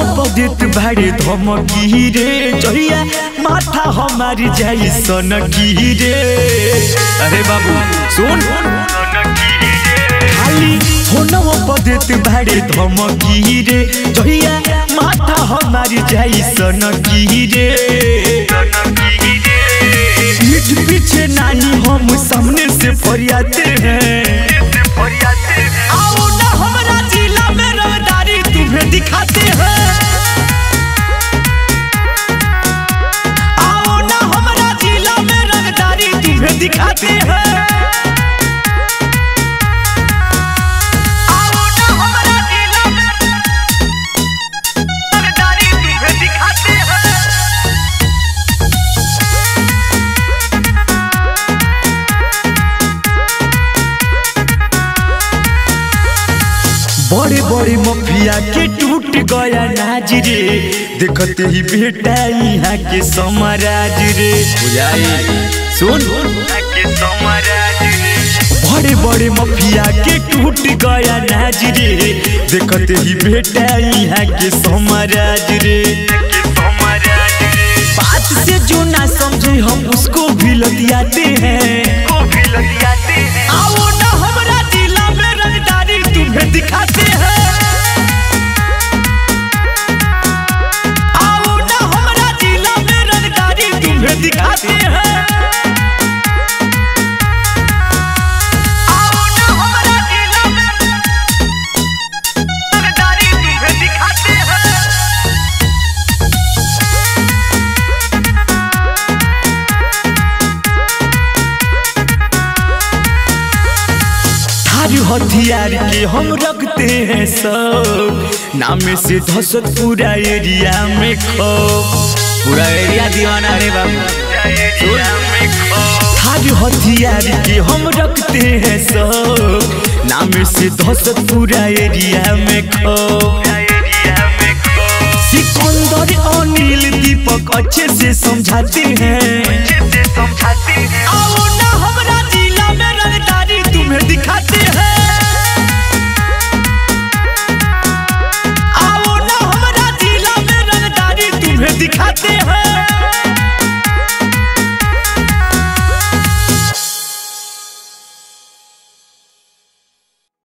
पदित भाड़े धमकी रे जहिया माथा हमारी जाई सनकी रे। अरे बाबू सुन खाली फोनवा पदित भाड़े धमकी रे जहिया माथा हमारी जाई सनकी रे। पीठ पीछे नानी हम सामने से फरियाते हैं। आओ ना हमारा जिला में रंगदारी तुम्हें दिखाते हैं। आओ ना हमारा जिला में रंगदारी तुम्हें दिखाते हैं। बड़े बड़े मफिया के टूट गया नाज रे देखते ही बेटा यहाँ के समाराज रे। सुन बड़े बड़े मफिया के टूट गया नाज रे देखते ही बेटा यहाँ के समाराज रे। बात से जो ना समझे हम उसको भी लतियाते हैं। आओ ना हमारा जिला में रंगदारी तुम्हें दिखाते हैं। आओ ना हमारा जिला में रंगदारी तुम्हें दिखाते हैं। आओ ना हमारा जिला में रंगदारी तुम्हें दिखाते हैं। हथियार के हम रखते हैं सब नाम से दहशत पूरा एरिया में खौफ। पूरा एरिया दीवाना रे बाबू। हथियार के हम रखते हैं सब नाम से दहशत पूरा एरिया में खौफ। सिकंदर अनिल दीपक अच्छे से समझाते हैं।